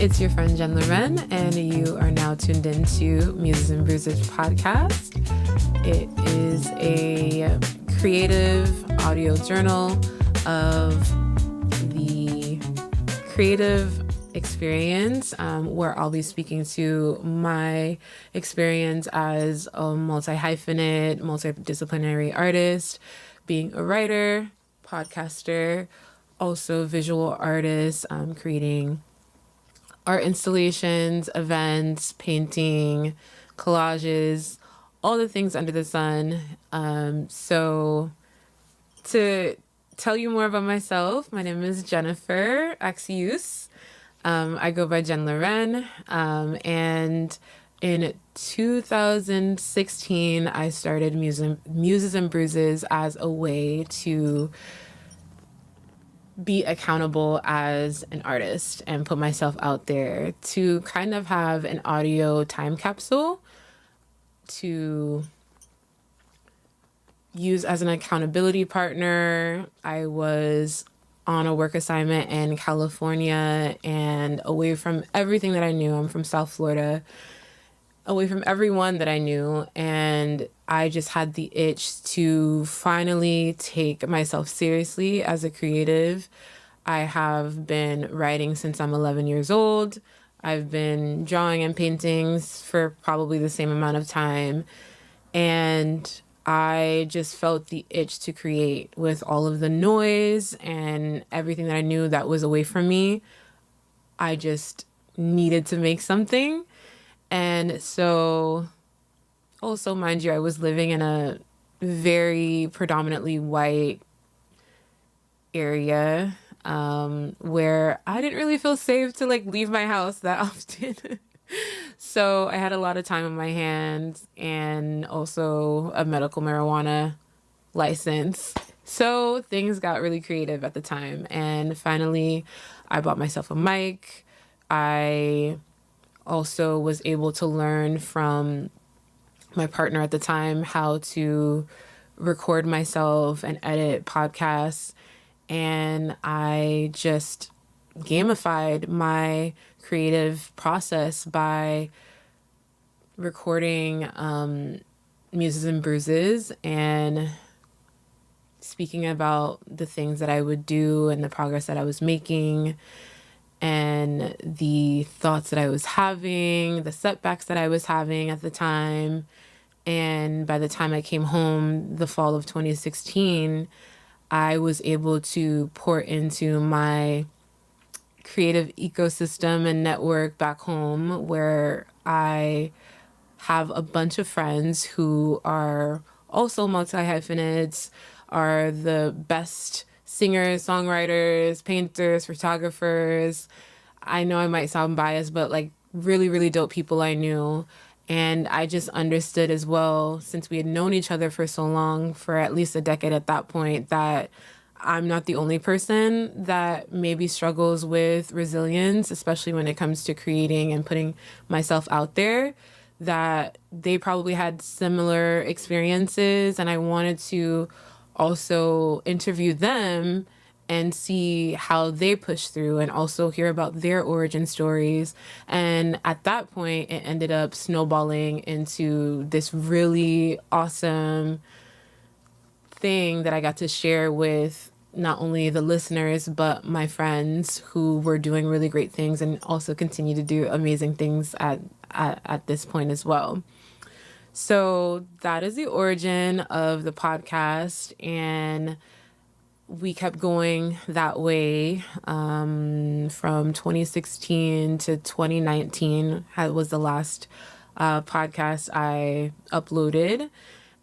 It's your friend Jen Loren, and you are now tuned into Muses and Bruises podcast. It is a creative audio journal of the creative experience, where I'll be speaking to my experience as a multi-hyphenate, multidisciplinary artist, being a writer, podcaster, also visual artist, creating art installations, events, painting, collages, all the things under the sun. So to tell you more about myself, my name is Jennifer Axius. I go by Jen Loren. And in 2016, I started Muses and Bruises as a way to be accountable as an artist and put myself out there, to kind of have an audio time capsule to use as an accountability partner. I was on a work assignment in California and away from everything that I knew. I'm from South Florida, away from everyone that I knew, and I just had the itch to finally take myself seriously as a creative. I have been writing since I'm 11 years old. I've been drawing and painting for probably the same amount of time, and I just felt the itch to create with all of the noise and everything that I knew that was away from me. I just needed to make something. And so, also, mind you, I was living in a very predominantly white area, where I didn't really feel safe to leave my house that often. So I had a lot of time on my hands and also a medical marijuana license. So things got really creative at the time. And finally, I bought myself a mic. I also was able to learn from my partner at the time how to record myself and edit podcasts. And I just gamified my creative process by recording Muses and Bruises and speaking about the things that I would do and the progress that I was making and the thoughts that I was having, the setbacks that I was having at the time. And by the time I came home, the fall of 2016, I was able to pour into my creative ecosystem and network back home, where I have a bunch of friends who are also multi-hyphenates, are the best singers, songwriters, painters, photographers. I know I might sound biased, but really, really dope people I knew. And I just understood as well, since we had known each other for so long, for at least a decade at that point, that I'm not the only person that maybe struggles with resilience, especially when it comes to creating and putting myself out there, that they probably had similar experiences. And I wanted to also interview them and see how they push through and also hear about their origin stories. And at that point, it ended up snowballing into this really awesome thing that I got to share with not only the listeners, but my friends who were doing really great things and also continue to do amazing things at this point as well. So that is the origin of the podcast, and we kept going that way from 2016 to 2019 was the last podcast I uploaded.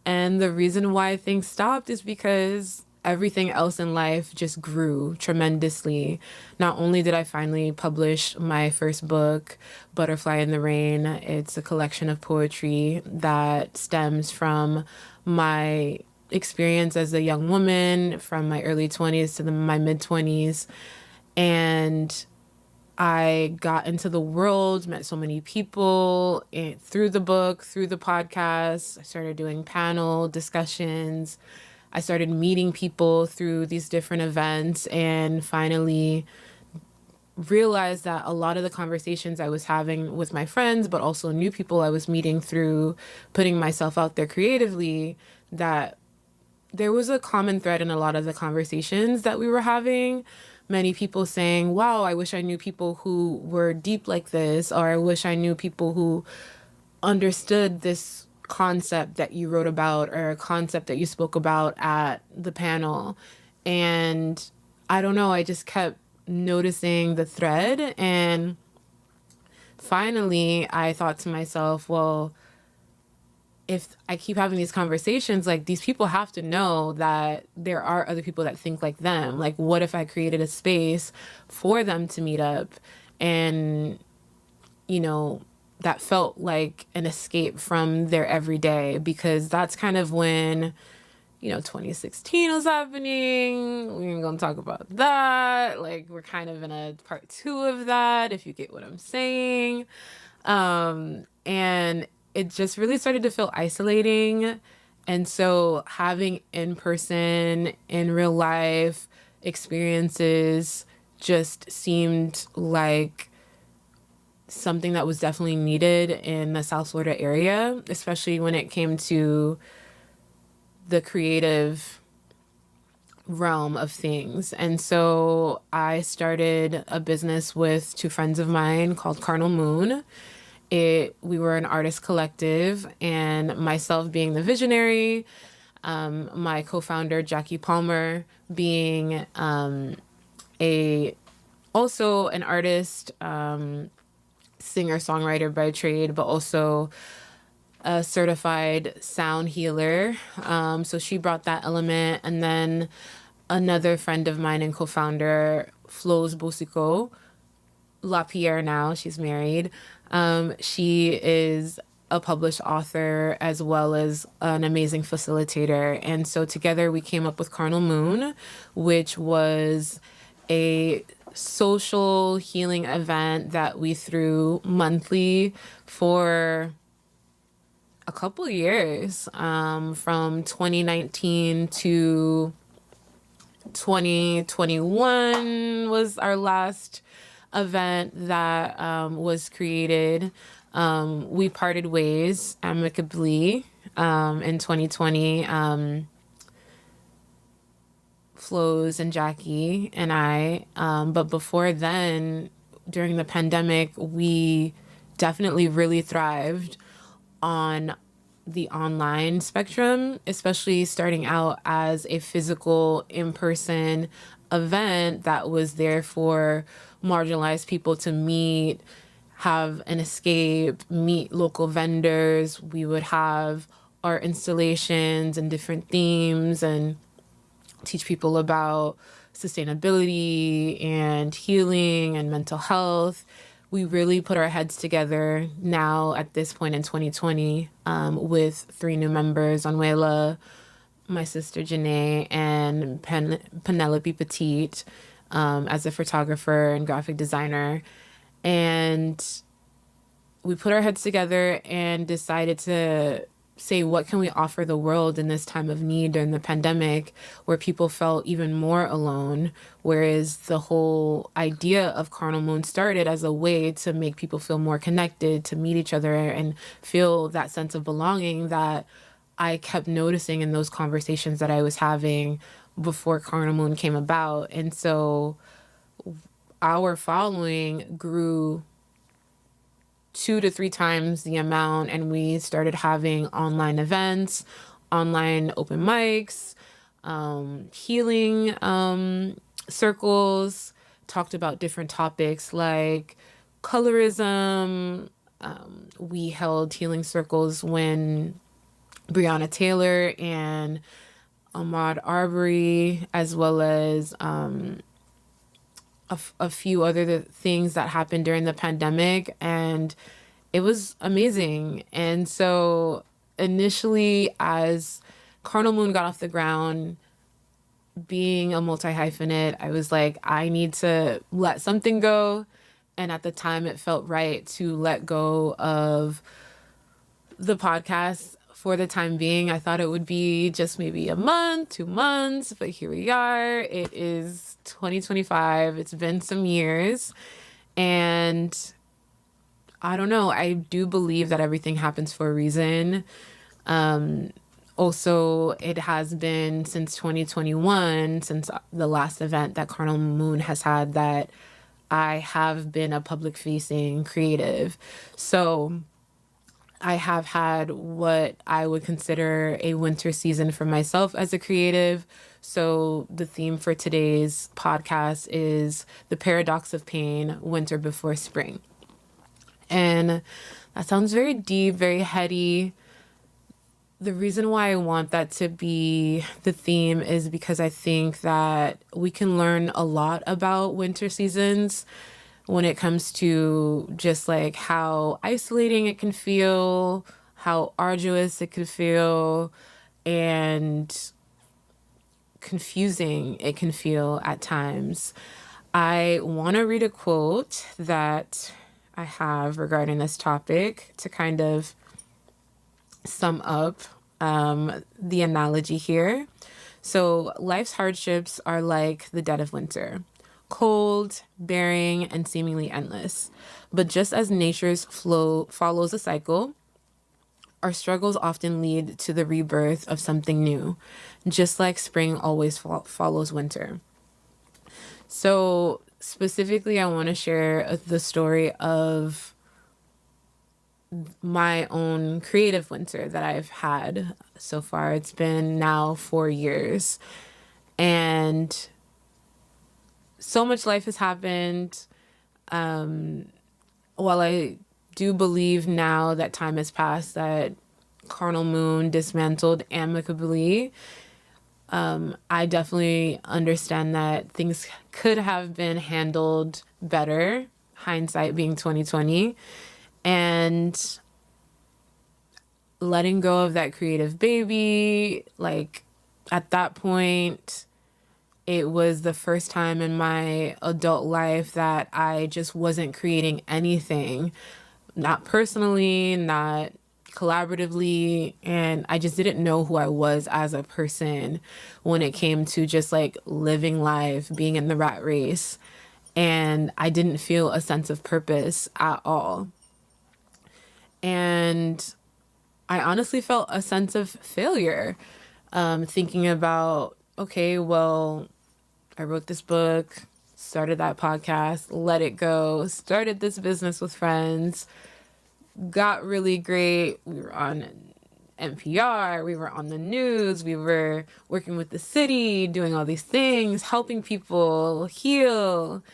And the reason why things stopped is because everything else in life just grew tremendously. Not only did I finally publish my first book, Butterfly in the Rain, it's a collection of poetry that stems from my experience as a young woman from my early 20s to my mid 20s. And I got into the world, met so many people through the book, through the podcast. I started doing panel discussions. I started meeting people through these different events, and finally realized that a lot of the conversations I was having with my friends, but also new people I was meeting through putting myself out there creatively, that there was a common thread in a lot of the conversations that we were having. Many people saying, wow, I wish I knew people who were deep like this, or I wish I knew people who understood this concept that you wrote about or a concept that you spoke about at the panel. And I don't know, I just kept noticing the thread. And finally, I thought to myself, well, if I keep having these conversations, like, these people have to know that there are other people that think like them. Like, what if I created a space for them to meet up? And, you know, that felt like an escape from their everyday, because that's kind of when, 2016 was happening. We ain't gonna talk about that. Like, we're kind of in a part 2 of that, if you get what I'm saying. And it just really started to feel isolating. And so having in-person, in real life experiences just seemed like something that was definitely needed in the South Florida area, especially when it came to the creative realm of things. And so I started a business with 2 friends of mine called Carnal Moon. We were an artist collective, and myself being the visionary, my co-founder Jackie Palmer being also an artist, singer-songwriter by trade, but also a certified sound healer. So she brought that element. And then another friend of mine and co-founder, Flows Bosico, LaPierre now, she's married. She is a published author as well as an amazing facilitator. And so together we came up with Carnal Moon, which was a social healing event that we threw monthly for a couple years, from 2019 to 2021 was our last event that was created. We parted ways amicably in 2020. Flows and Jackie and I. But before then, during the pandemic, we definitely really thrived on the online spectrum, especially starting out as a physical in-person event that was there for marginalized people to meet, have an escape, meet local vendors. We would have art installations and different themes and teach people about sustainability and healing and mental health. We really put our heads together now at this point in 2020, with 3 new members, Anuela, my sister Janae, and Penelope Petite, as a photographer and graphic designer. And we put our heads together and decided to say, what can we offer the world in this time of need during the pandemic, where people felt even more alone? Whereas the whole idea of Carnal Moon started as a way to make people feel more connected, to meet each other and feel that sense of belonging that I kept noticing in those conversations that I was having before Carnal Moon came about. And so our following grew 2 to 3 times the amount, and we started having online events, online open mics, healing circles, talked about different topics like colorism. We held healing circles when Breonna Taylor and Ahmaud Arbery, as well as a few other things that happened during the pandemic, and it was amazing. And so initially, as Carnal Moon got off the ground, being a multi-hyphenate, I was like, I need to let something go. And at the time, it felt right to let go of the podcast for the time being. I thought it would be just maybe a month, 2 months, but here we are. It is 2025. It's been some years. And I don't know. I do believe that everything happens for a reason. Also, it has been since 2021, since the last event that Carnal Moon has had, that I have been a public facing creative. So I have had what I would consider a winter season for myself as a creative. So the theme for today's podcast is the paradox of pain, winter before spring. And that sounds very deep, very heady. The reason why I want that to be the theme is because I think that we can learn a lot about winter seasons when it comes to just like how isolating it can feel, how arduous it can feel, and confusing it can feel at times. I want to read a quote that I have regarding this topic to kind of sum up the analogy here. So, life's hardships are like the dead of winter, cold, bearing, and seemingly endless. But just as nature's flow follows a cycle, our struggles often lead to the rebirth of something new, just like spring always follows winter. So, specifically, I want to share the story of my own creative winter that I've had so far. It's been now 4 years, and so much life has happened. While I do believe now that time has passed, that Carnal Moon dismantled amicably, I definitely understand that things could have been handled better, hindsight being 2020. And letting go of that creative baby, like at that point, it was the first time in my adult life that I just wasn't creating anything, not personally, not collaboratively, and I just didn't know who I was as a person when it came to just like living life, being in the rat race, and I didn't feel a sense of purpose at all. And I honestly felt a sense of failure, thinking about, okay, well, I wrote this book, started that podcast, let it go, started this business with friends, got really great. We were on NPR, we were on the news, we were working with the city, doing all these things, helping people heal.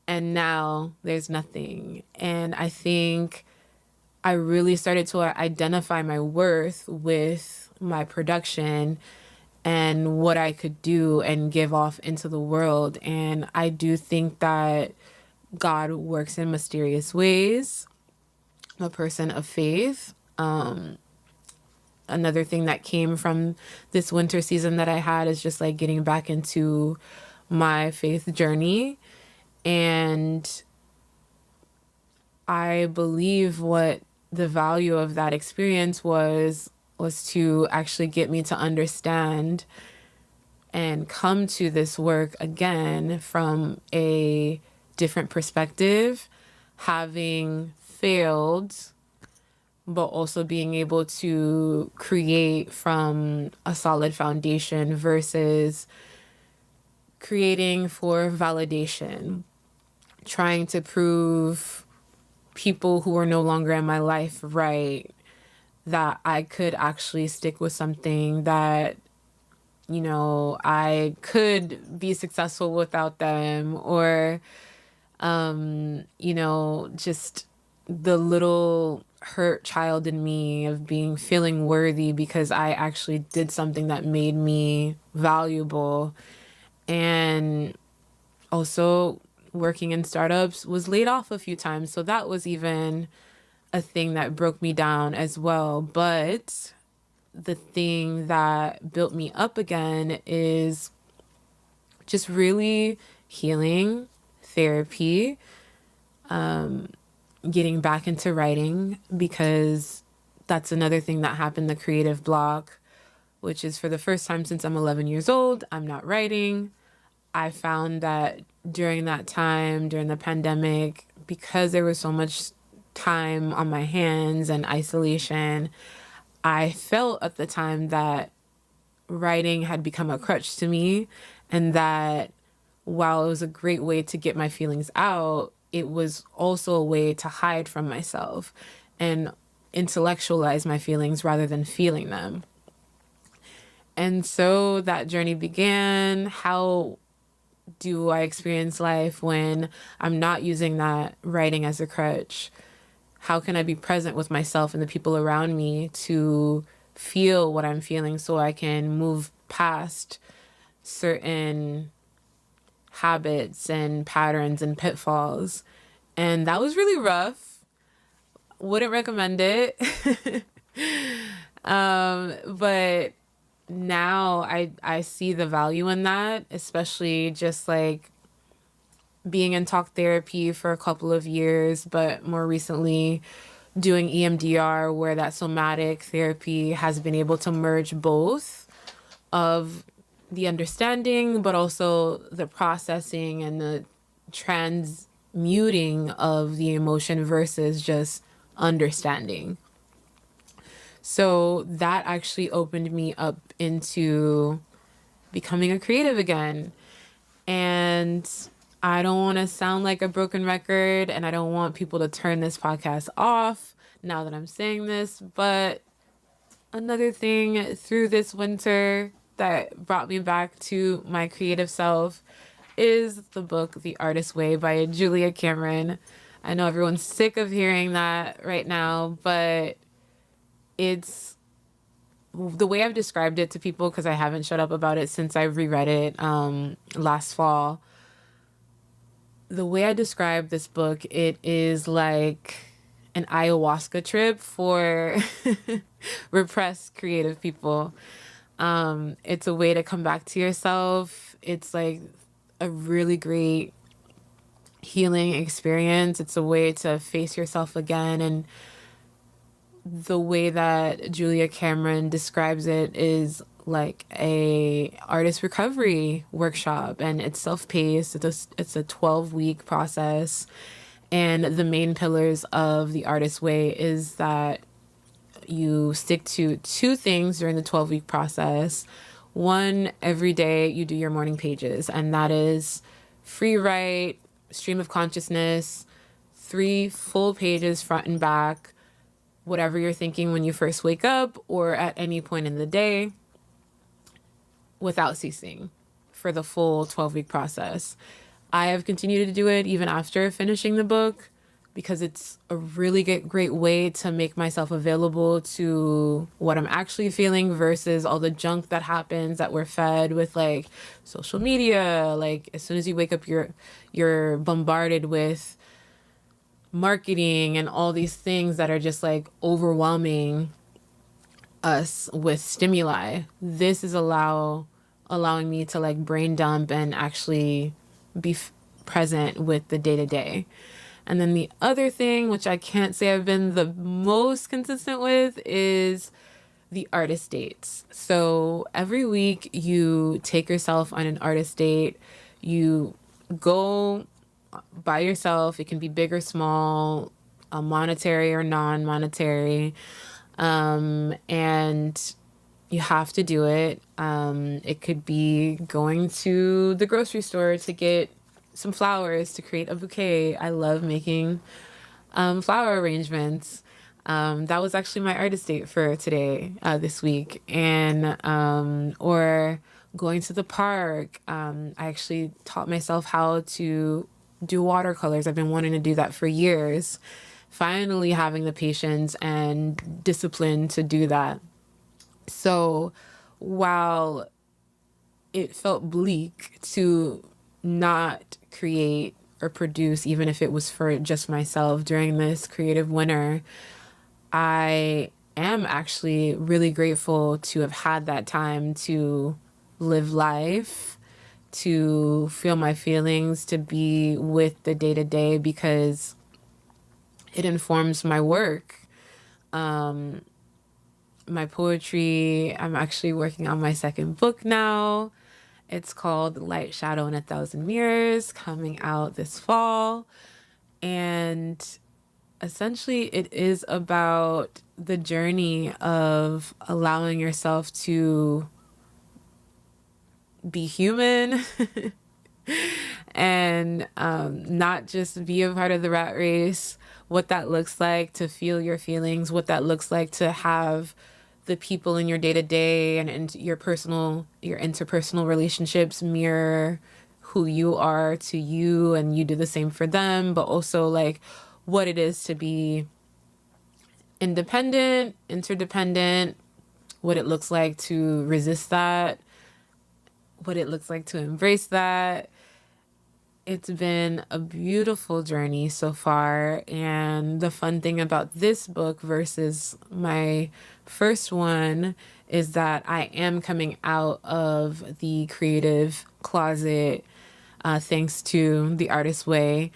And now there's nothing. And I think I really started to identify my worth with my production and what I could do and give off into the world. And I do think that God works in mysterious ways. I'm a person of faith. Another thing that came from this winter season that I had is just like getting back into my faith journey. And I believe what the value of that experience was to actually get me to understand and come to this work again from a different perspective, having failed, but also being able to create from a solid foundation versus creating for validation, trying to prove people who are no longer in my life right, that I could actually stick with something, that, you know, I could be successful without them, or, you know, just the little hurt child in me of feeling worthy because I actually did something that made me valuable. And also working in startups, was laid off a few times. So that was even a thing that broke me down as well. But the thing that built me up again is just really healing, therapy, getting back into writing, because that's another thing that happened, the creative block, which is for the first time since I'm 11 years old, I'm not writing. I found that during that time, during the pandemic, because there was so much time on my hands and isolation, I felt at the time that writing had become a crutch to me, and that while it was a great way to get my feelings out, it was also a way to hide from myself and intellectualize my feelings rather than feeling them. And so that journey began. How do I experience life when I'm not using that writing as a crutch? How can I be present with myself and the people around me to feel what I'm feeling so I can move past certain habits and patterns and pitfalls? And that was really rough. Wouldn't recommend it. But now I see the value in that, especially just like being in talk therapy for a couple of years, but more recently doing EMDR, where that somatic therapy has been able to merge both of the understanding, but also the processing and the transmuting of the emotion versus just understanding. So that actually opened me up into becoming a creative again. And I don't want to sound like a broken record, and I don't want people to turn this podcast off now that I'm saying this, but another thing through this winter that brought me back to my creative self is the book The Artist's Way by Julia Cameron. I know everyone's sick of hearing that right now, but it's the way I've described it to people, because I haven't shut up about it since I reread it last fall. The way I describe this book, it is like an ayahuasca trip for repressed creative people. It's a way to come back to yourself. It's like a really great healing experience. It's a way to face yourself again. And the way that Julia Cameron describes it is like a artist recovery workshop, and it's self-paced. It's a 12-week process, and the main pillars of the Artist's Way is that you stick to two things during the 12-week process. One, every day you do your morning pages, and that is free write, stream of consciousness, 3 full pages front and back, whatever you're thinking when you first wake up or at any point in the day, without ceasing, for the full 12-week process. I have continued to do it even after finishing the book, because it's a really great way to make myself available to what I'm actually feeling versus all the junk that happens that we're fed with, like social media. Like as soon as you wake up, you're bombarded with marketing and all these things that are just like overwhelming us with stimuli. This is allowing me to like brain dump and actually be present with the day to day. And then the other thing, which I can't say I've been the most consistent with, is the artist dates. So every week you take yourself on an artist date. You go by yourself. It can be big or small, monetary or non-monetary. And you have to do it. It could be going to the grocery store to get some flowers to create a bouquet. I love making flower arrangements. That was actually my artist date for today, this week. And or going to the park. I actually taught myself how to do watercolors. I've been wanting to do that for years. Finally having the patience and discipline to do that. So while it felt bleak to not create or produce, even if it was for just myself during this creative winter, I am actually really grateful to have had that time to live life, to feel my feelings, to be with the day to day, because it informs my work. My poetry, I'm actually working on my second book now. It's called Light, Shadow, and a Thousand Mirrors, coming out this fall. And essentially, it is about the journey of allowing yourself to be human and not just be a part of the rat race, what that looks like to feel your feelings, what that looks like to have the people in your day to day and your interpersonal relationships mirror who you are to you, and you do the same for them, but also like what it is to be independent, interdependent, what it looks like to resist that, what it looks like to embrace that. It's been a beautiful journey so far. And the fun thing about this book versus my first one is that I am coming out of the creative closet, thanks to The Artist's Way,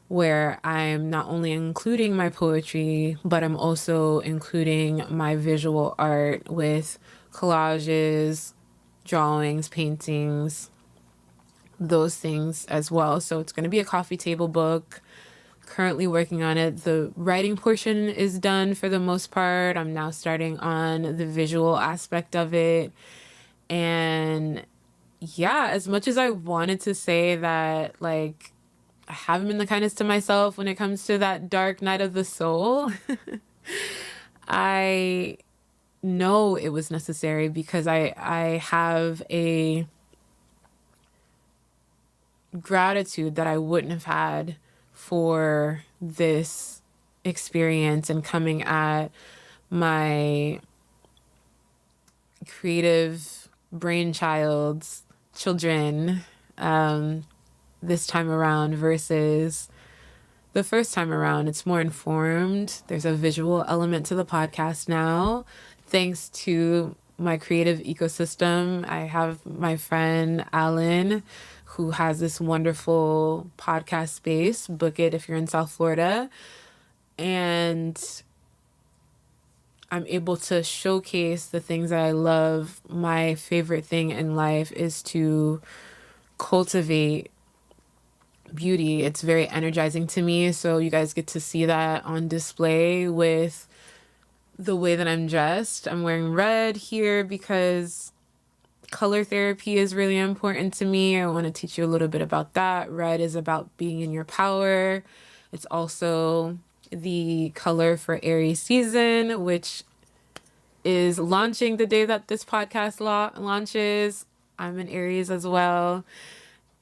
where I'm not only including my poetry, but I'm also including my visual art with collages, drawings, paintings, those things as well. So it's going to be a coffee table book. Currently working on it. The writing portion is done for the most part. I'm now starting on the visual aspect of it. And yeah, as much as I wanted to say that, like, I haven't been the kindest to myself when it comes to that dark night of the soul, I know it was necessary because I have a gratitude that I wouldn't have had for this experience and coming at my creative brainchild's children this time around versus the first time around. It's more informed. There's a visual element to the podcast now, thanks to my creative ecosystem. I have my friend Alan, who has this wonderful podcast space. Book it if you're in South Florida. And I'm able to showcase the things that I love. My favorite thing in life is to cultivate beauty. It's very energizing to me. So you guys get to see that on display with the way that I'm dressed. I'm wearing red here because color therapy is really important to me. I want to teach you a little bit about that. Red is about being in your power. It's also the color for Aries season, which is launching the day that this podcast launches. I'm an Aries as well.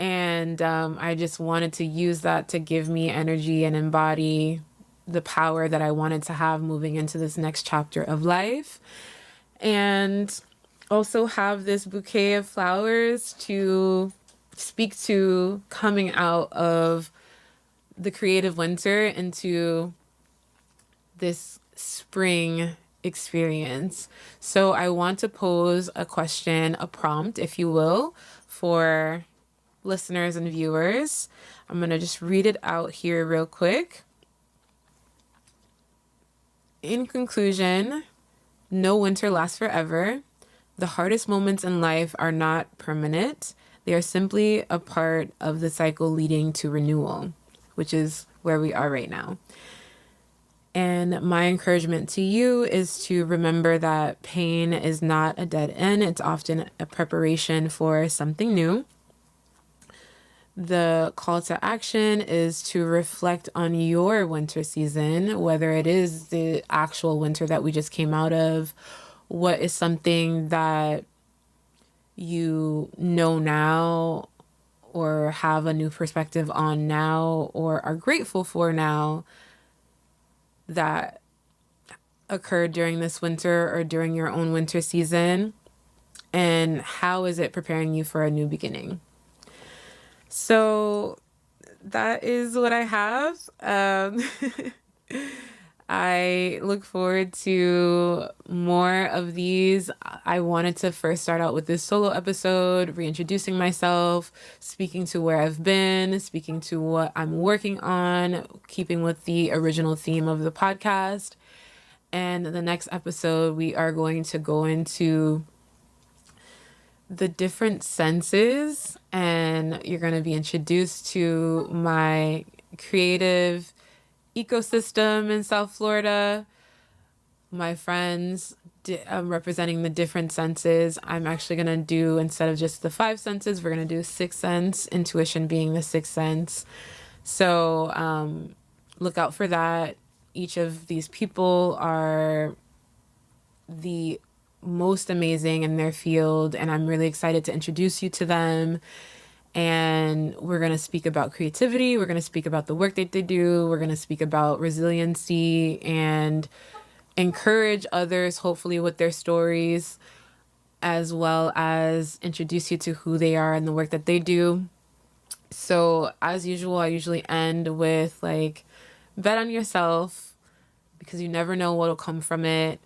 And I just wanted to use that to give me energy and embody the power that I wanted to have moving into this next chapter of life. And also have this bouquet of flowers to speak to coming out of the creative winter into this spring experience. So I want to pose a question, a prompt, if you will, for listeners and viewers. I'm going to just read it out here real quick. In conclusion, no winter lasts forever. The hardest moments in life are not permanent. They are simply a part of the cycle leading to renewal, which is where we are right now. And my encouragement to you is to remember that pain is not a dead end. It's often a preparation for something new. The call to action is to reflect on your winter season, whether it is the actual winter that we just came out of. What is something that you know now or have a new perspective on now or are grateful for now that occurred during this winter or during your own winter season? And how is it preparing you for a new beginning? So that is what I have. I look forward to more of these. I wanted to first start out with this solo episode, reintroducing myself, speaking to where I've been, speaking to what I'm working on, keeping with the original theme of the podcast. And the next episode, we are going to go into the different senses, and you're going to be introduced to my creative ecosystem in South Florida, my friends representing the different senses. I'm actually going to do, instead of just the five senses, we're going to do sixth sense, intuition being the sixth sense. So look out for that. Each of these people are the most amazing in their field, and I'm really excited to introduce you to them. And we're going to speak about creativity. We're going to speak about the work that they do. We're going to speak about resiliency and encourage others, hopefully, with their stories, as well as introduce you to who they are and the work that they do. So, as usual, I usually end with like, bet on yourself because you never know what'll come from it.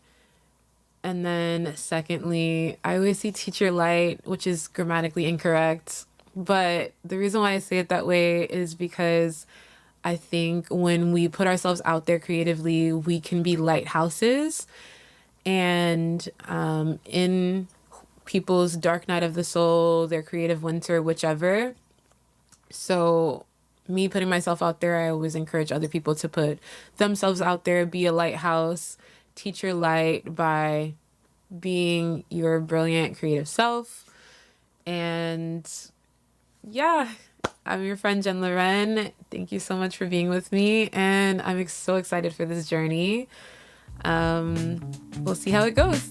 And then, secondly, I always say teach your light, which is grammatically incorrect. But the reason why I say it that way is because I think when we put ourselves out there creatively, we can be lighthouses. And in people's dark night of the soul, their creative winter, whichever. So, me putting myself out there, I always encourage other people to put themselves out there, be a lighthouse, teach your light by being your brilliant creative self. And yeah, I'm your friend Jen Loren. Thank you so much for being with me, and I'm so excited for this journey. We'll see how it goes.